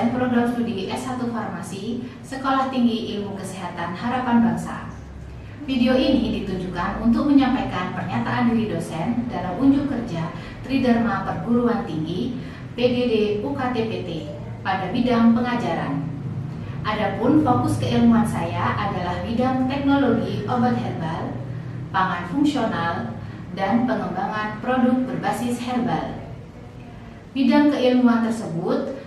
dosen program studi S1 Farmasi, Sekolah Tinggi Ilmu Kesehatan Harapan Bangsa. Video ini ditunjukkan untuk menyampaikan pernyataan diri dosen dalam unjuk kerja Tridharma Perguruan Tinggi PGD UKT-PT pada bidang pengajaran. Adapun fokus keilmuan saya adalah bidang teknologi obat herbal, pangan fungsional, dan pengembangan produk berbasis herbal. Bidang keilmuan tersebut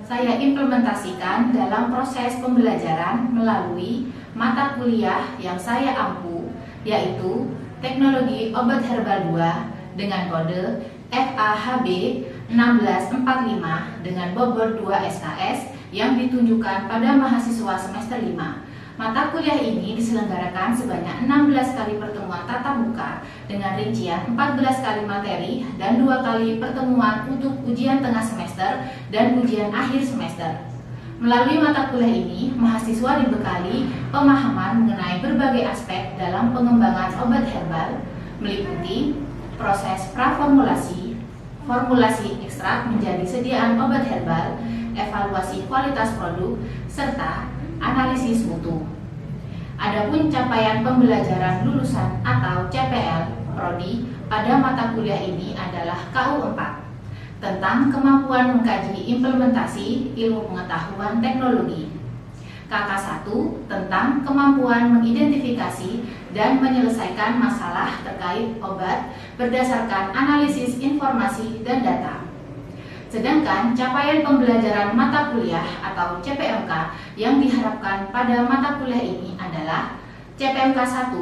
saya implementasikan dalam proses pembelajaran melalui mata kuliah yang saya ampu, yaitu Teknologi Obat Herbal 2 dengan kode FAHB 1645 dengan bobot 2 SKS yang ditunjukkan pada mahasiswa semester 5. Mata kuliah ini diselenggarakan sebanyak 16 kali pertemuan tatap muka dengan rincian 14 kali materi dan 2 kali pertemuan untuk ujian tengah semester dan ujian akhir semester. Melalui mata kuliah ini, mahasiswa dibekali pemahaman mengenai berbagai aspek dalam pengembangan obat herbal, meliputi proses praformulasi, formulasi ekstrak menjadi sediaan obat herbal, evaluasi kualitas produk, serta analisis mutu. Adapun capaian pembelajaran lulusan atau CPL Prodi pada mata kuliah ini adalah KU4 tentang kemampuan mengkaji implementasi ilmu pengetahuan teknologi, KK1 tentang kemampuan mengidentifikasi dan menyelesaikan masalah terkait obat berdasarkan analisis informasi dan data. Sedangkan capaian pembelajaran mata kuliah atau CPMK yang diharapkan pada mata kuliah ini adalah CPMK 1,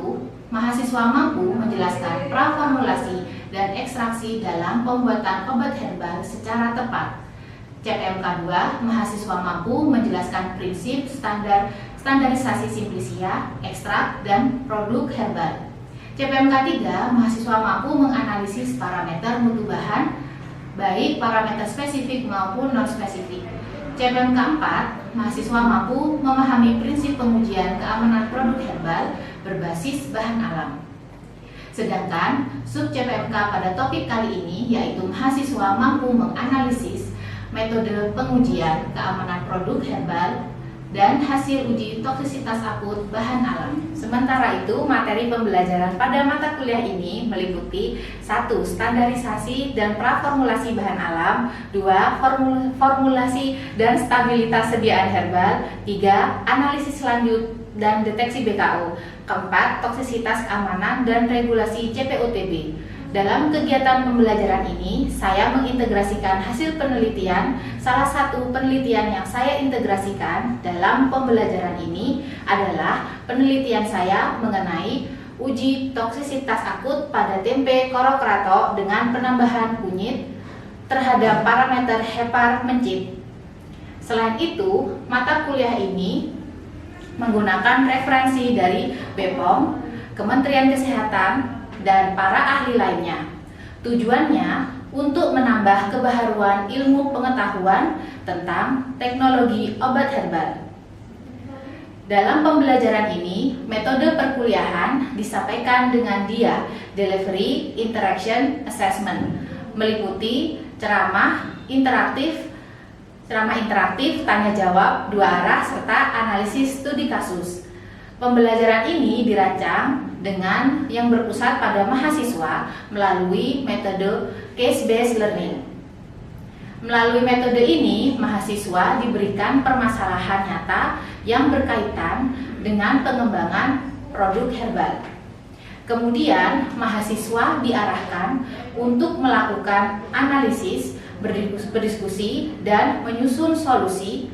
mahasiswa mampu menjelaskan praformulasi dan ekstraksi dalam pembuatan obat herbal secara tepat. CPMK 2, mahasiswa mampu menjelaskan prinsip standarisasi simplisia, ekstrak, dan produk herbal. CPMK 3, mahasiswa mampu menganalisis parameter mutu bahan, baik parameter spesifik maupun non-spesifik. CPMK 4, mahasiswa mampu memahami prinsip pengujian keamanan produk herbal berbasis bahan alam. Sedangkan sub CPMK pada topik kali ini yaitu mahasiswa mampu menganalisis metode pengujian keamanan produk herbal dan hasil uji toksisitas akut bahan alam. Sementara itu, materi pembelajaran pada mata kuliah ini meliputi 1. Standarisasi dan praformulasi bahan alam, 2. Formulasi dan stabilitas sediaan herbal, 3. Analisis lanjut dan deteksi BKO, 4. Toksisitas keamanan dan regulasi CPOTB. Dalam kegiatan pembelajaran ini, saya mengintegrasikan hasil penelitian. Salah satu penelitian yang saya integrasikan dalam pembelajaran ini adalah penelitian saya mengenai uji toksisitas akut pada tempe korokrato dengan penambahan kunyit terhadap parameter hepar mencit. Selain itu, mata kuliah ini menggunakan referensi dari BPOM, Kementerian Kesehatan, dan para ahli lainnya. Tujuannya untuk menambah kebaharuan ilmu pengetahuan tentang teknologi obat herbal. Dalam pembelajaran ini, metode perkuliahan disampaikan dengan DIA, Delivery Interaction Assessment, meliputi ceramah interaktif, tanya jawab, 2 arah, serta analisis studi kasus. Pembelajaran ini dirancang dengan yang berpusat pada mahasiswa melalui metode case-based learning. Melalui metode ini, mahasiswa diberikan permasalahan nyata yang berkaitan dengan pengembangan produk herbal. Kemudian, mahasiswa diarahkan untuk melakukan analisis, berdiskusi, dan menyusun solusi.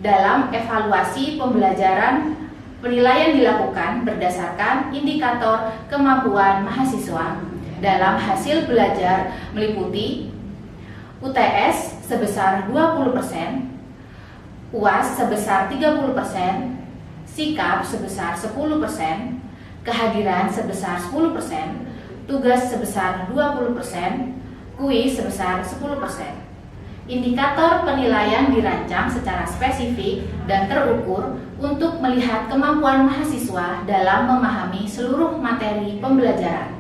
Dalam evaluasi pembelajaran, penilaian dilakukan berdasarkan indikator kemampuan mahasiswa. Dalam hasil belajar meliputi UTS sebesar 20%, UAS sebesar 30%, sikap sebesar 10%, kehadiran sebesar 10%, tugas sebesar 20%, kuis sebesar 10%. Indikator penilaian dirancang secara spesifik dan terukur untuk melihat kemampuan mahasiswa dalam memahami seluruh materi pembelajaran.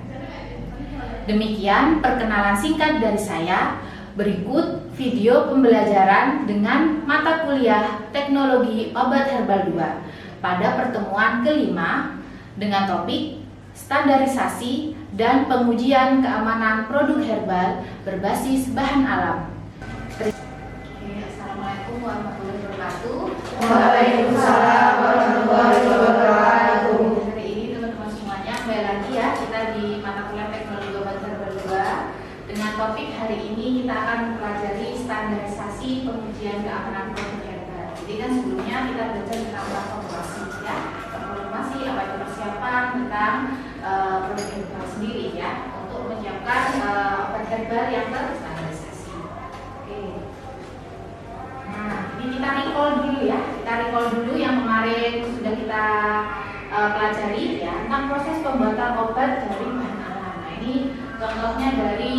Demikian perkenalan singkat dari saya. Berikut video pembelajaran dengan mata kuliah Teknologi Obat Herbal 2 pada pertemuan kelima dengan topik standarisasi dan pengujian keamanan produk herbal berbasis bahan alam. Assalamualaikum warahmatullahi wabarakatuh. Waalaikumsalam warahmatullahi wabarakatuh. Hari ini teman-teman semuanya kembali lagi ya kita di mata kuliah Teknologi Obat Herbal 2. Dengan topik hari ini kita akan mempelajari standarisasi pengujian keamanan produk herbal. Jadi kan sebelumnya kita belajar tentang formulasi ya. Formulasi apa itu persiapan tentang produk herbal sendiri ya untuk menyiapkan obat herbal yang terstandarisasi. Oke. Nah, ini kita recall dulu ya. Kita recall dulu yang kemarin sudah kita pelajari ya tentang proses pembuatan obat dari bahan alam. Nah, ini contohnya dari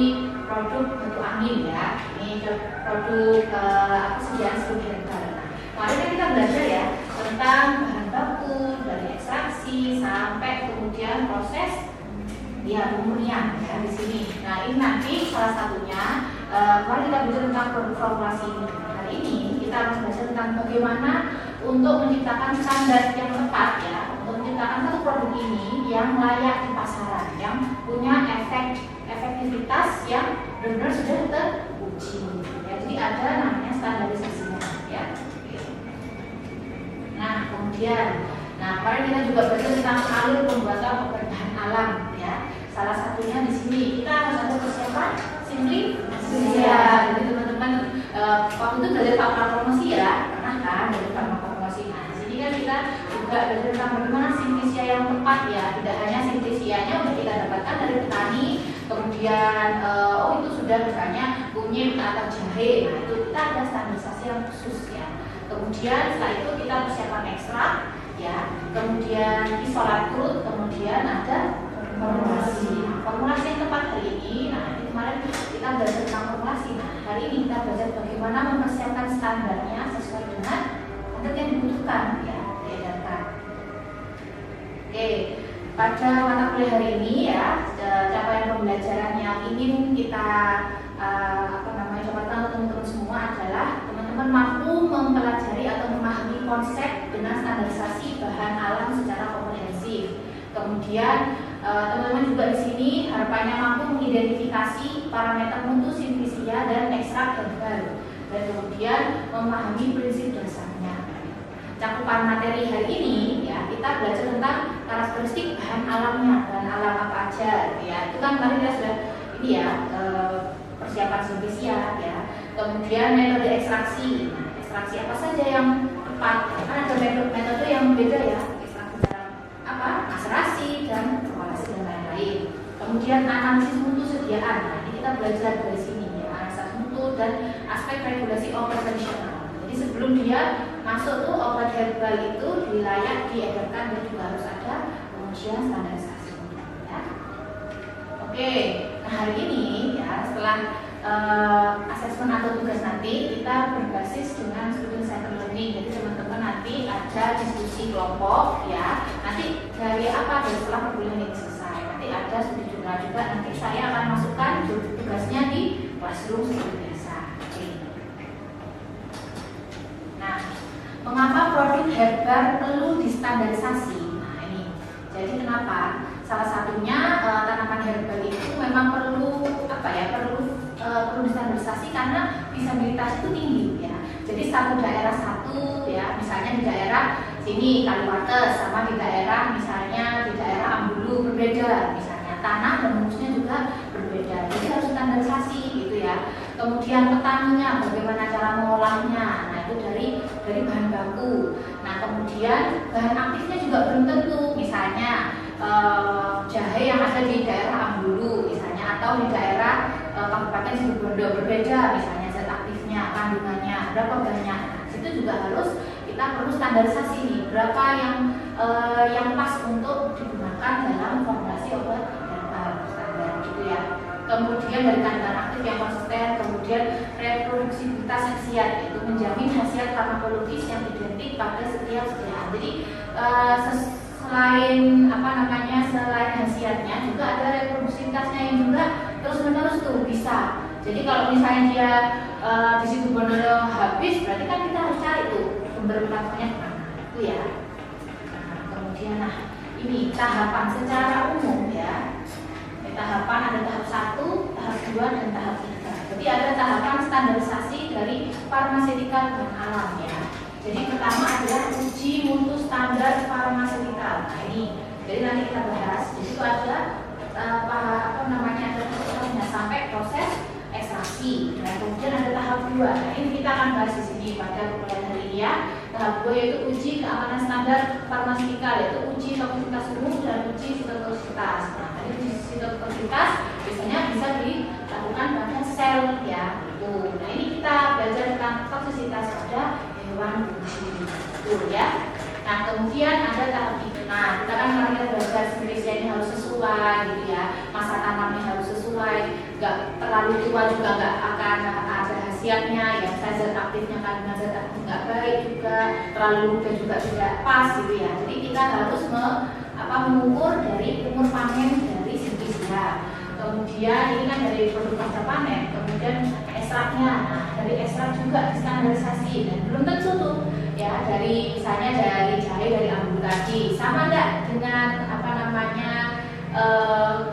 produk batu angin ya. Ini produk persediaan serum herbal. Nah, kemarin kan kita belajar ya tentang bahan baku dari ekstraksi sampai kemudian proses ya pemurnian ya di sini. Nah, ini nanti salah satunya kemarin kita belajar tentang produk formulasi ini. Hari ini kita akan belajar tentang bagaimana untuk menciptakan standar yang tepat ya, untuk menciptakan satu produk ini yang layak di pasaran, yang punya efektivitas yang benar-benar sudah teruji. Ya, jadi ada namanya standarisasinya ya. Nah, kemudian kemarin kita juga belajar tentang alur pembuatan obat bahan alam ya. Salah satunya di sini kita harus ada persiapan simplifikasi. Jadi teman-teman waktu itu belajar farmakologi ya, pernah kan belajar farmakologi. Nah, di sini kan kita juga belajar tentang bagaimana simplisia yang tepat ya. Tidak hanya simplisianya udah kita dapatkan dari petani, kemudian itu sudah misalnya kunyit atau jahe. Nah, itu kita ada standarisasi yang khusus ya. Kemudian setelah itu kita persiapan ekstrak ya, kemudian isolat krut, kemudian ada formulasi yang tepat hari ini. Nah, ini kemarin kita belajar tentang formulasi. Nah, hari ini kita belajar bagaimana mempersiapkan standarnya sesuai dengan standar yang dibutuhkan ya, diedarkan. Oke, pada mata kuliah hari ini ya, capaian pembelajaran yang ingin kita dapatkan teman-teman semua adalah teman-teman mampu mempelajari atau memahami konsep dengan standarisasi bahan alam secara komprehensif. Kemudian teman-teman juga di sini harapannya mampu mengidentifikasi parameter mutu, simplisia dan ekstrak herbal, dan kemudian memahami prinsip dasarnya. Cakupan materi hari ini ya kita belajar tentang karakteristik bahan alamnya, bahan alam apa aja ya. Itu kan kemarin kita sudah ini ya persiapan simplisia ya. Kemudian metode ekstraksi. Nah, ekstraksi apa saja yang tepat? Kan ada metode yang beda ya. Ekstraksi dalam maserasi dan formulasi dan lain-lain. Kemudian analisis mutu sediaan. Nah, ini kita belajar dari sini ya, analisis mutu dan aspek regulasi obat tradisional. Jadi sebelum dia masuk tuh obat herbal itu layak diedarkan dan juga harus ada pengujian standarisasi ya. Oke, nah hari ini ya setelah asesmen atau tugas nanti kita berbasis dengan student center learning. Jadi teman-teman nanti ada diskusi kelompok ya. Nanti dari setelah perkuliahan ini selesai nanti ada studi jurnal juga. Nanti saya akan masukkan tugasnya di classroom seperti biasa. Oke. Nah, mengapa produk herbal perlu distandarisasi? Nah ini, jadi kenapa? Salah satunya tanaman herbal itu memang perlu perlu distandarisasi karena visibilitas itu tinggi ya. Jadi satu daerah ya, misalnya di daerah sini Kaliwates sama di daerah misalnya di daerah Ambulu berbeda, misalnya tanah dan rumusnya juga berbeda. Jadi harus standarisasi gitu ya. Kemudian petaninya bagaimana cara mengolahnya. Nah, itu dari bahan baku. Nah, kemudian bahan aktifnya juga belum tentu. Misalnya jahe yang ada di daerah Ambulu misalnya atau di daerah Kabupaten Situbondo berbeda misalnya zat aktifnya, kandungannya, berapa banyak. Nah, itu juga harus kita perlu standarisasi nih, berapa yang pas untuk digunakan dalam formulasi obat herbal standar gitu ya. Kemudian dari kandungan aktif yang konsisten, kemudian reproduksibilitas khasiat, yaitu menjamin khasiat farmakologis yang identik pada setiap sediaan. Jadi selain selain khasiatnya juga ada reproduksibilitasnya yang juga terus menerus tuh bisa. Jadi kalau misalnya dia di situ benar habis, berarti kan kita harus cari tuh sumber plasmanya kemana, itu ya. Nah, kemudian ini tahapan secara umum ya. Tahapan ada tahap 1, tahap 2, dan tahap 3. Jadi ada tahapan standarisasi dari farmaseutikal dan alam ya. Jadi pertama adalah uji mutu standar farmaseutikal. Nah ini, jadi nanti kita bahas. Di situ ada ada prosesnya sampai proses ekstraksi. Dan kemudian ada tahap 2. Nah ini kita akan bahas di sini pada kuliah hari ini ya. Tahap 2 yaitu uji keamanan standar farmaseutikal, yaitu uji toksisitas umum dan uji sitotoksitas. Nah tadi uji sitotoksitas biasanya bisa dilakukan pada sel ya. Nah ini kita belajar tentang toksisitas pada hewan bumi ya. Nah kemudian ada tahap 3. Nah kita kan kemarin kita belajar skripsinya harus sesuai gitu ya, masa tanamnya harus sesuai, nggak terlalu tua juga nggak akan ada hasilnya ya, zat aktifnya kan zat aktif nggak baik juga, terlalu muda juga tidak pas gitu ya. Jadi kita harus mengukur dari umur panen dari simbisia. Kemudian ini kan dari produk pasca panen, kemudian ekstraknya. Nah dari ekstrak juga standarisasi dan belum tentu tuh ya, dari misalnya dari jahe dari ambu tadi sama enggak dengan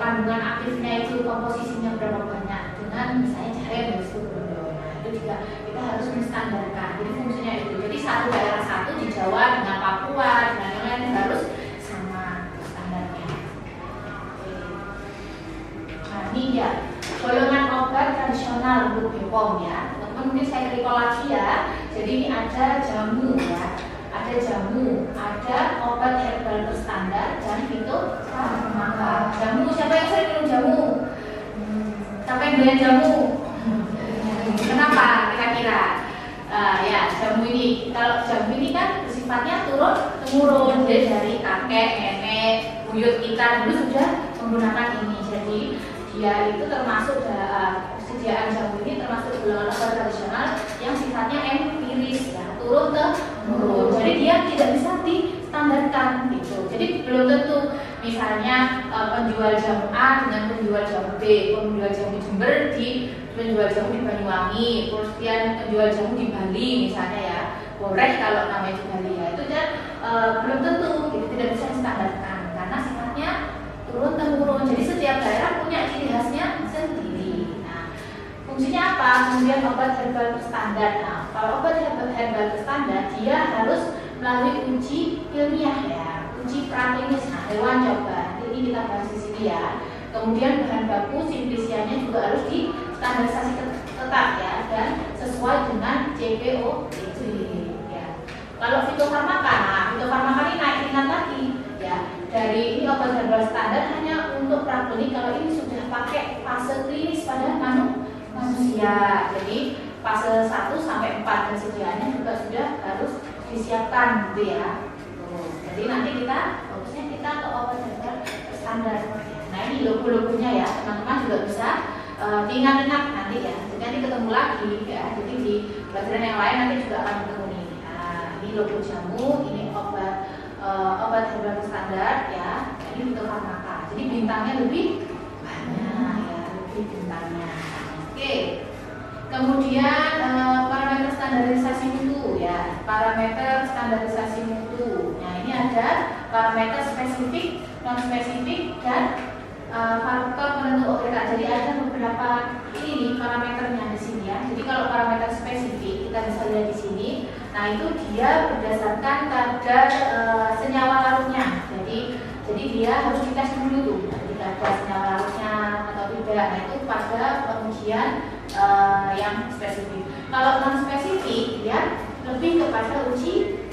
kandungan aktifnya itu, komposisinya berapa banyak dengan misalnya jahe dari Situbondo. Nah itu juga kita harus menstandarkan. Jadi fungsinya itu, jadi satu daerah satu di Jawa dengan Papua dengan yang lain harus sama standarnya. Nah ini ya golongan obat tradisional untuk BPOM ya. Teman-teman mungkin saya recall lagi ya. Jadi ini ada jamu ya, ada jamu, ada obat herbal berstandar dan fitofarmaka. Jamu, siapa yang sering minum jamu? Siapa yang beli jamu? Kenapa kira-kira? Ya jamu ini, kalau jamu ini kan sifatnya turun temurun, jadi dari kakek, nenek, buyut kita dulu sudah menggunakan ini. Jadi dia itu termasuk sediaan jamu ini termasuk golongan obat tradisional yang sifatnya empiris ya, turun temurun. Jadi dia tidak bisa distandarkan gitu. Jadi belum tentu misalnya penjual jamu A dengan penjual jamu B, penjual jamu Jember di penjual jamu di Banyuwangi, kemudian penjual jamu di Bali misalnya ya, boleh kalau namanya di Bali ya, itu kan belum tentu gitu, tidak bisa distandarkan karena sifatnya turun temurun. Jadi setiap daerah punya ciri khasnya sendiri. Nah, fungsinya apa? Kemudian obat herbal berstandar. Nah, kalau obat herbal berstandar dia harus melalui uji ilmiah ya, uji praklinis. Nah, hewan coba. Ini kita bahas di sini ya. Kemudian bahan baku simplisianya juga harus distandarisasi ketat ya dan sesuai dengan CPOC ya. Kalau fitofarmaka, nah fitofarmaka ini naik tingkat lagi ya. Dari ini obat herbal standar hanya untuk praklinik, kalau ini sudah pakai fase klinis pada manusia. Jadi fase 1 sampai 4 dan sediaannya juga sudah harus disiapkan gitu ya. Jadi nanti kita fokusnya kita ke obat herbal standar. Nah ini logo-logonya ya, teman-teman juga bisa diingat-ingat nanti ya. Jadi nanti ketemu lagi ya. Jadi di pelajaran yang lain nanti juga akan ketemu nih. Nah, ini logo jamu, ini obat herbal standar ya. Ini fitofarmaka. Jadi bintangnya lebih banyak ya, lebih bintangnya. Oke. Kemudian parameter standarisasi mutu ya, parameter standarisasi mutu. Nah ini ada parameter spesifik, non spesifik dan faktor penentu OKK. Jadi ada beberapa ini parameternya di sini ya. Jadi kalau parameter spesifik kita bisa lihat di sini. Nah itu dia berdasarkan kadar senyawa larutnya. Jadi dia harus dites dulu tuh. Jadi kadar senyawa larutnya atau tidak. Nah itu pada pengujian yang spesifik. Kalau non spesifik ya lebih kepada uji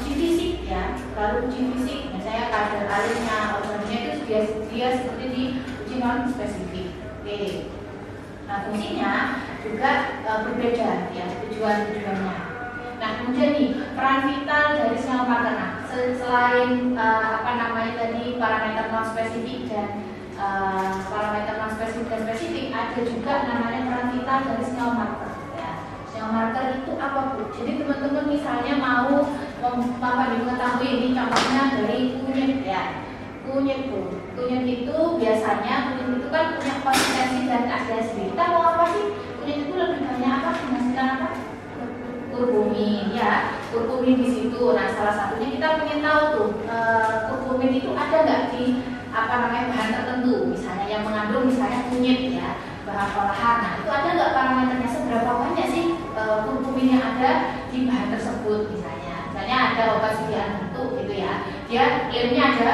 fisik ya. Lalu uji fisik misalnya kadar airnya, organiknya itu dia seperti di uji non spesifik. Oke. Nah fungsinya juga berbeda ya tujuannya. Nah kemudian nih peran vital dari senyawa marker. Nah selain tadi parameter non spesifik dan parameter non spesifik dan spesifik, ada juga namanya peran vital dari senyawa marker. Ya, senyawa marker itu apa Bu? Jadi teman-teman misalnya mau mengetahui ini contohnya dari kunyit ya. Kunyit Bu, kunyit itu biasanya kunyit itu kan punya konsistensi dan khasiat sendiri. Kita mau apa sih? kurkumin ya, kurkumin di situ. Nah, salah satunya kita pengen tahu tuh kurkumin itu ada nggak di bahan tertentu, misalnya yang mengandung misalnya kunyit ya, bahan olahan. Nah, itu ada nggak parameternya, seberapa banyak sih kurkumin yang ada di bahan tersebut misalnya ada obat sediaan bentuk gitu ya, dia klaimnya ada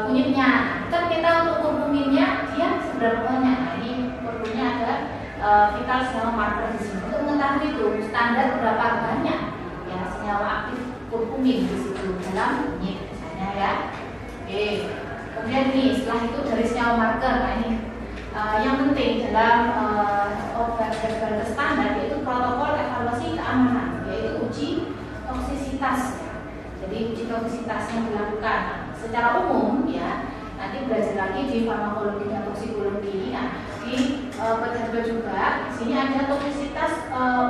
kunyitnya. Nah, kita untuk kurkuminnya dia seberapa banyak. Nah, ini kurkuminnya ada vital senyawa marker di sini untuk mengetahui itu standar berapa banyak ya senyawa aktif kurkumin di situ dalam kunyit misalnya ya. Oke. Kemudian ini setelah itu dari senyawa marker. Nah, ini yang penting dalam obat herbal standar yaitu protokol evaluasi keamanan, yaitu uji toksisitas ya. Jadi uji toksisitas yang dilakukan secara umum ya, nanti belajar lagi di farmakologi dan toksikologi. Nah, di obat herbal juga di sini ada toksisitas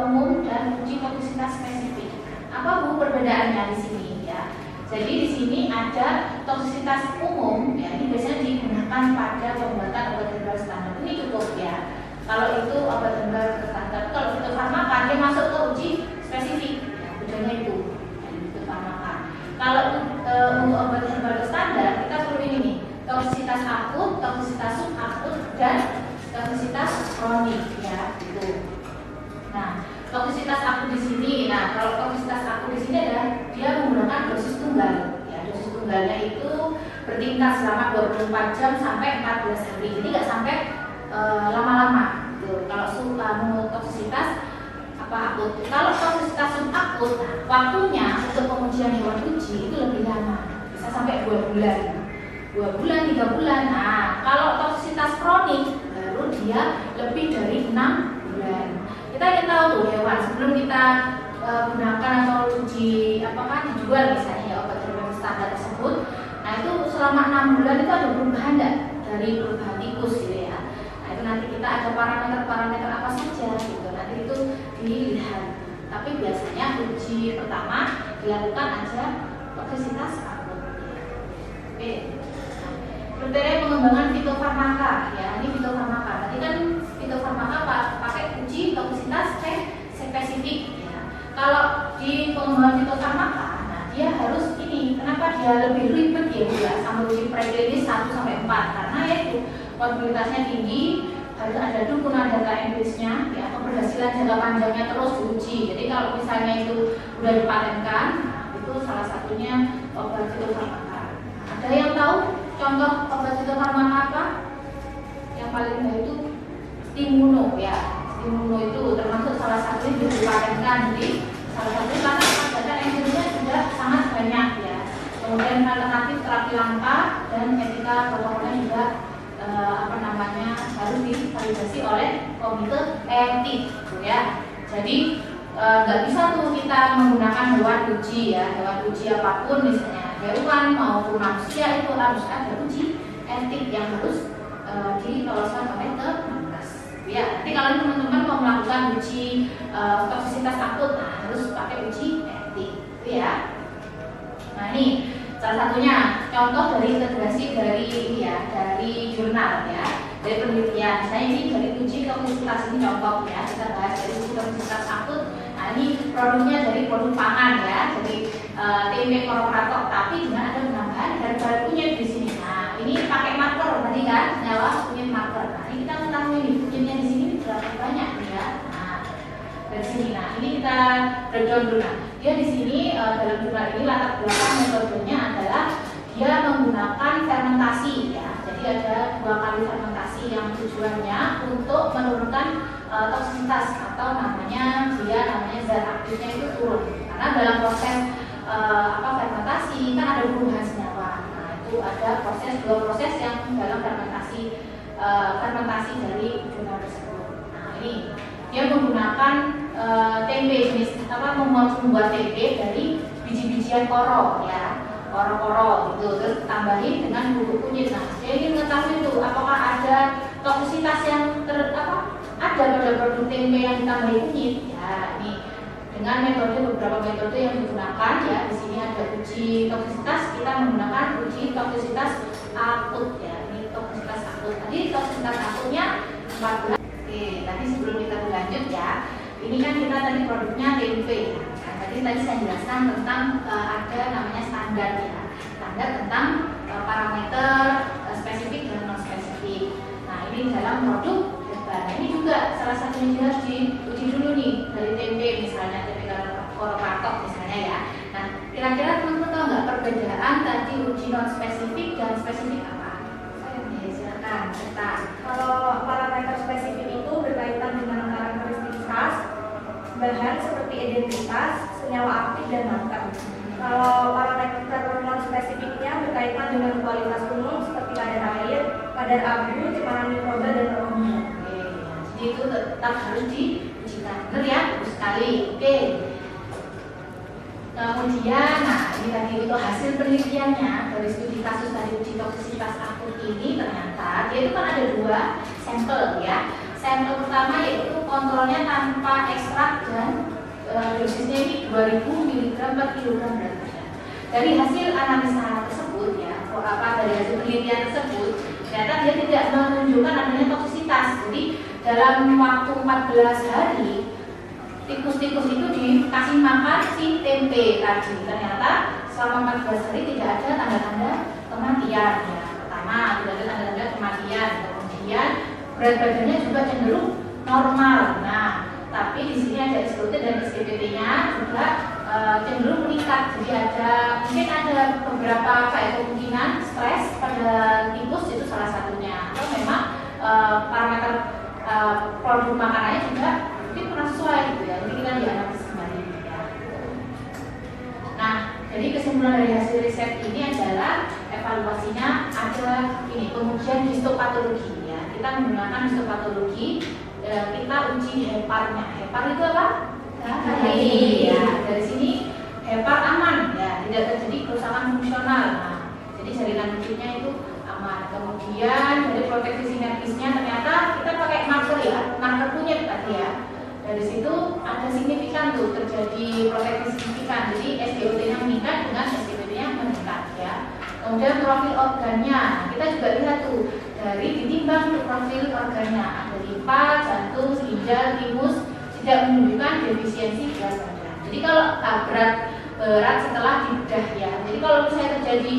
umum dan uji toksisitas spesifik. Apa Bu perbedaannya di sini ya? Jadi di sini ada toksisitas umum ya, ini biasanya digunakan pada pembuatan obat herbal standar. Ini cukup ya. Kalau itu obat herbal standar, kalau itu farmaka dia masuk ke uji spesifik. Bedanya itu farmaka. Kalau untuk obat herbal standar kita perlu ini nih, toksisitas akut, toksisitas subakut, dan toksisitas kronik ya gitu. Nah, toksisitas akut di sini. Nah, kalau toksisitas akut di sini adalah dia menggunakan dosis tunggal. Ya, dosis tunggalnya itu bertingkat selama 24 jam sampai 14 hari. Jadi nggak sampai lama-lama. Gitu. Kalau toksisitas akut. Kalau toksisitas subakut, nah, waktunya untuk pengujian hewan uji itu lebih lama, bisa sampai 2 bulan, 2 bulan, 3 bulan. Nah, kalau toksisitas kronik baru dia lebih dari 6 bulan. Kita ingin tahu tuh hewan sebelum kita gunakan atau uji dijual misalnya ya obat herbal standar tersebut. Nah, itu selama 6 bulan itu ada perubahan enggak dari perubahan tikus gitu ya. Nah, itu nanti kita ada parameter-parameter apa saja gitu. Nanti itu dilihat. Tapi biasanya uji pertama dilakukan aja toksisitas akut. Oke. Kriteria pengembangan fitofarmaka ya, ini fitofarmaka. Tadi kan fitofarmaka pakai uji toksisitas spesifik ya. Kalau di pengembangan fitofarmaka, nah dia harus ini. Kenapa dia lebih ribet ya sama uji preklinis 1 sampai 4? Karena yaitu probabilitasnya tinggi, harus ada dukungan data empirisnya ya, keberhasilan jangka panjangnya terus diuji. Jadi kalau misalnya itu sudah dipatenkan, nah, itu salah satunya obat fitofarmaka. Ada yang tahu contoh obat fitofarmaka apa? Yang paling mudah itu Stimuno ya. Stimuno itu termasuk salah satu yang dipatenkan. Jadi salah satu karena data empirisnya sudah sangat banyak ya. Kemudian alternatif terapi langka dan etika protokolnya juga harus divalidasi oleh komite etik gitu ya. Jadi nggak bisa tuh kita menggunakan hewan uji ya, hewan uji apapun misalnya hewan maupun manusia itu harus ada uji etik yang harus diloloskan oleh Kemenkes. Ya, nanti kalau teman-teman mau melakukan uji toksisitas akut, nah harus pakai uji etik, gitu ya. Nah ini salah satunya contoh dari integrasi dari jurnal ya, dari penelitian. Misalnya ini dari uji toksisitas, ini contoh ya, kita bahas dari uji toksisitas akut. Nah ini produknya dari produk pangan ya, dari tempe korporator, tapi dengan ada penambahan herbal kunyit di sini. Nah ini pakai marker tadi kan, senyawa kunyit marker. Nah ini kita mengetahui nih kunyitnya di sini berapa banyak nih ya. Nah dari sini, nah ini kita breakdown dulu. Nah dia di sini dalam jurnal ini latar belakang metodenya adalah dia menggunakan fermentasi ya. Jadi ada 2 kali fermentasi yang tujuannya untuk menurunkan toksisitas atau namanya zat aktifnya itu turun. Karena dalam proses fermentasi kan ada perubahan senyawa. Nah itu ada dua proses yang dalam fermentasi dari jurnal tersebut. Nah ini dia menggunakan tempe jenis membuat tempe dari biji-bijian koro ya, koro gitu, terus tambahin dengan bubuk kunyit. Nah dia ingin mengetahui itu apakah ada toksisitas yang ada pada produk tempe yang ditambahi kunyit ya. Ini dengan beberapa metode yang digunakan ya. Di sini ada uji toksisitas, kita menggunakan uji toksisitas akut ya. Ini toksisitas akut. Tadi toksisitas akutnya 14. Oke, tadi sebelum kita lanjut ya, ini kan kita tadi produknya tempe. Nah, tadi saya jelaskan tentang ada namanya standar ya, standar tentang parameter spesifik dan non spesifik. Nah, ini dalam produk herbal. Nah, ini juga salah satunya harus diuji dulu nih dari tempe misalnya, tempe koropatok misalnya ya. Nah, kira-kira teman-teman tahu nggak perbedaan tadi uji non spesifik dan spesifik apa? Oke, silakan cerita. Kalau parameter spesifik itu berkaitan dengan karakteristik khas bahan seperti identitas, senyawa aktif dan marker. Kalau parameter non spesifiknya berkaitan dengan kualitas umum seperti kadar air, kadar abu, cemaran mikroba dan aroma. Oke, jadi itu tetap harus diujikan. Benar ya? Bagus sekali. Oke. Kemudian, nah ini tadi itu hasil penelitiannya dari studi kasus tadi uji toksisitas akut ini ternyata dia itu kan ada 2 sampel ya. Sampel pertama yaitu kontrolnya tanpa ekstrak dan dosisnya ini 2000 mg per kilogram berat badan. Dari hasil analisa tersebut ya, dari hasil penelitian tersebut ternyata dia tidak menunjukkan adanya toksisitas. Jadi dalam waktu 14 hari tikus-tikus itu dikasih makan si tempe tadi, ternyata selama 14 hari tidak ada tanda-tanda kematian ya. Pertama, tidak ada tanda-tanda kematian. Kemudian berat badannya juga cenderung normal. Nah, tapi di sini ada SPOT dan SPPT-nya juga cenderung meningkat. Jadi mungkin ada beberapa kemungkinan stres pada tikus itu salah satunya. Atau memang parameter produk makanannya juga mungkin kurang sesuai gitu ya. Jadi kita dianalisis kembali ya. Nah, jadi kesimpulan dari hasil riset ini adalah evaluasinya ada ini pengujian histopatologi ya. Kita menggunakan histopatologi, kita uji heparnya. Hepar itu apa? Ini ya. Dari sini hepar aman ya, tidak terjadi kerusakan fungsional. Nah, jadi jaringan wujudnya itu aman. Kemudian dari proteksi sinergisnya ternyata kita pakai marker ya, marker kunyit tadi ya. Dari situ ada signifikan tuh terjadi proteksi signifikan. Jadi SPOT-nya meningkat dengan SPPT-nya meningkat ya. Kemudian profil organnya, nah, kita juga lihat tuh dari ditimbang tuh profil organnya ada limpa, jantung, ginjal, timus tidak menunjukkan defisiensi berat badan. Jadi kalau berat setelah dibedah ya. Jadi kalau misalnya terjadi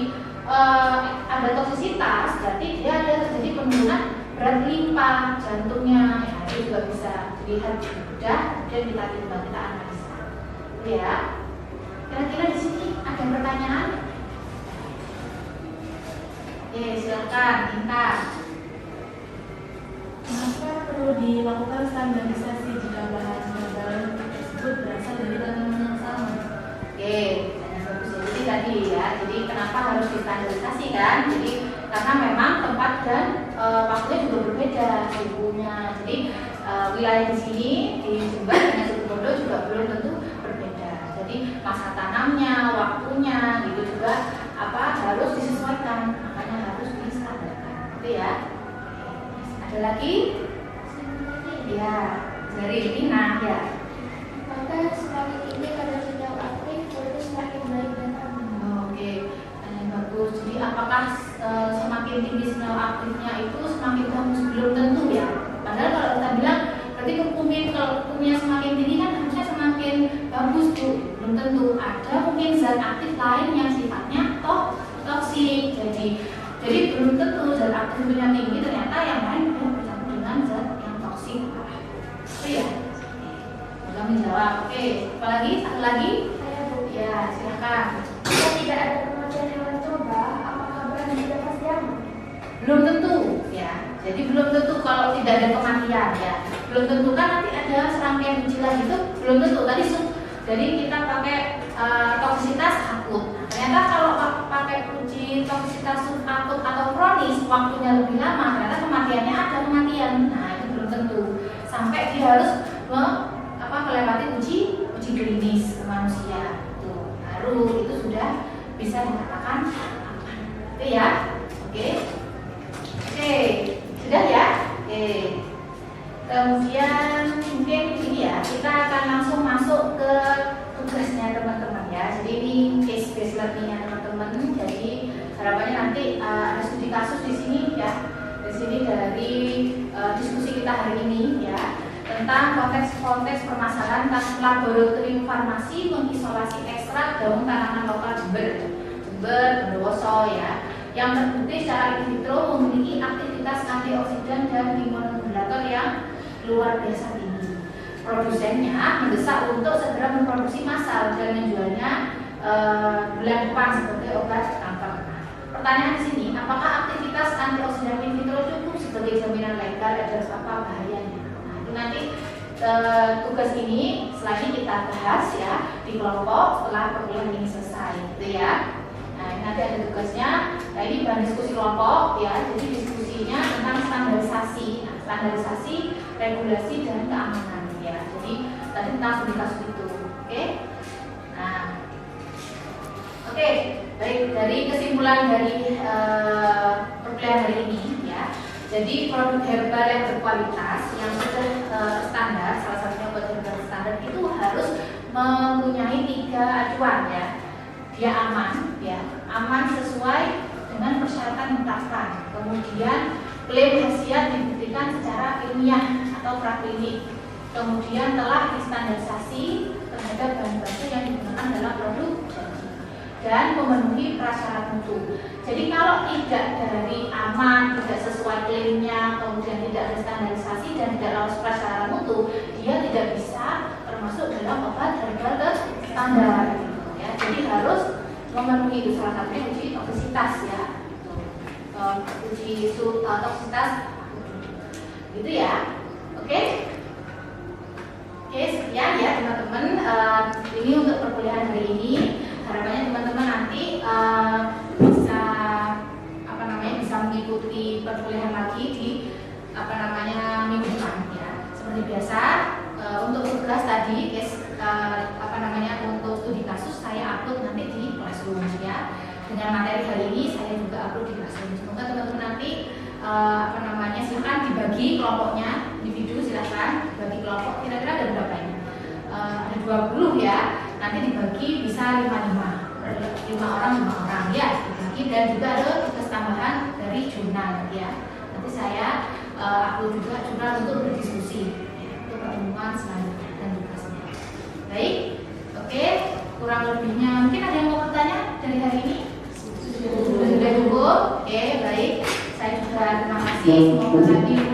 ada toksisitas, berarti dia ada terjadi penurunan berat limpa, jantungnya, ya, itu juga bisa dilihat di bedah, kemudian kita timbang, kita analisa. Ya, kira-kira di sini ada pertanyaan? Oke, silakan, Inta. Mengapa perlu dilakukan standarisasi jika bahan herbal tersebut berasal dari tanaman yang sama? Oke, bagus ya. Jadi tadi ya, jadi kenapa harus distandarisasi kan? Jadi karena memang tempat dan waktunya juga berbeda suhunya. Jadi wilayah di sini di Jember dengan Situbondo juga belum tentu berbeda. Jadi masa tanamnya, waktunya, gitu juga harus disesuaikan. Makanya harus distandarkan. Gitu ya. Ada lagi? Ya, dari Nina ya. Maka semakin tinggi kadar senyawa aktif, berarti semakin baik dan aman. Oke, bagus. Jadi apakah semakin tinggi senyawa aktifnya itu semakin bagus? Belum tentu ya. Padahal kalau kita bilang berarti kalau kurkumnya semakin tinggi kan harusnya semakin bagus tuh. Belum tentu. Ada mungkin zat aktif lain yang sifatnya toksik. Jadi belum tentu zat aktifnya tinggi, ternyata yang lain bercampur dengan zat yang toksik. Itu ya. Oke, menjawab. Oke, apalagi satu lagi? Saya Bu. Ya, silakan. Jika tidak ada kematian hewan coba, apakah bahan sudah pasti aman? Belum tentu ya. Jadi belum tentu kalau tidak ada kematian ya. Belum tentu kan nanti ada serangkaian uji lagi itu belum tentu. Jadi kita pakai toksisitas akut. Nah, ternyata kalau pakai uji toksisitas akut atau kronis waktunya lebih lama, ternyata kematiannya ada kematian. Nah, itu belum tentu. Sampai dia harus melewati uji klinis ke manusia. Tuh, baru itu sudah bisa dikatakan aman. Itu ya. Oke. Sudah ya? Oke. Kemudian mungkin ini ya, kita akan langsung masuk ke tugasnya teman-teman ya. Jadi ini case based learning-nya teman-teman. Jadi harapannya nanti ada studi kasus di sini ya. Di sini dari diskusi kita hari ini ya. tentang konteks-konteks permasalahan laboratorium farmasi mengisolasi ekstrak daun tanaman lokal Jember, Bondowoso ya, yang terbukti secara in vitro memiliki aktivitas antioksidan dan imunomodulator yang luar biasa tinggi. Produsennya mendesak untuk segera memproduksi massal dan menjualnya bulan depan sebagai obat kanker. Pertanyaan di sini, apakah aktivitas antioksidan in vitro cukup sebagai jaminan legal dan apa bahayanya? Nah, itu nanti tugas ini selanjutnya kita bahas ya di kelompok setelah perkuliahan ini selesai, gitu ya. Nah, ini nanti ada tugasnya. Nah, ini bahan diskusi kelompok ya. Jadi diskusinya tentang standarisasi, standarisasi, regulasi dan keamanan ya. Jadi tadi tentang studi kasus itu, oke? Nah, oke. Baik, dari kesimpulan dari perkuliahan hari ini ya. Jadi produk herbal yang berkualitas yang sudah standar, salah satunya obat herbal standar itu harus mempunyai 3 acuan ya. Dia aman ya, aman sesuai dengan persyaratan ditetapkan. Kemudian klaim khasiat dibuktikan secara ilmiah atau praklinik. Kemudian telah distandarisasi terhadap bahan baku yang digunakan dalam produk dan memenuhi prasyarat mutu. Jadi kalau tidak dari aman, tidak sesuai klaimnya, kemudian tidak ada standarisasi dan tidak lolos prasyarat mutu, dia tidak bisa termasuk dalam obat herbal standar. Ya, jadi harus memenuhi itu, salah satunya uji toksisitas ya, uji toksisitas, gitu ya. Oke, sekian ya teman-teman. Ini untuk perkuliahan hari ini. Harapannya teman-teman nanti bisa bisa mengikuti perkuliahan lagi di minggu depan ya. Seperti biasa untuk tugas tadi untuk studi kasus saya upload nanti di Classroom ya. Dengan materi hari ini saya juga upload di Classroom. Semoga teman-teman nanti silakan dibagi kelompoknya, individu silakan bagi kelompok. Kira-kira ada berapa ini? Ada 20 ya. Nanti dibagi bisa 5 orang ya dibagi, dan juga ada tugas tambahan dari jurnal ya. Nanti saya upload juga jurnal untuk berdiskusi ya, untuk pertemuan selanjutnya dan tugasnya. Baik, oke, kurang lebihnya mungkin ada yang mau bertanya dari hari ini? Sudah cukup? Oke, baik. Saya juga terima kasih. Semoga tadi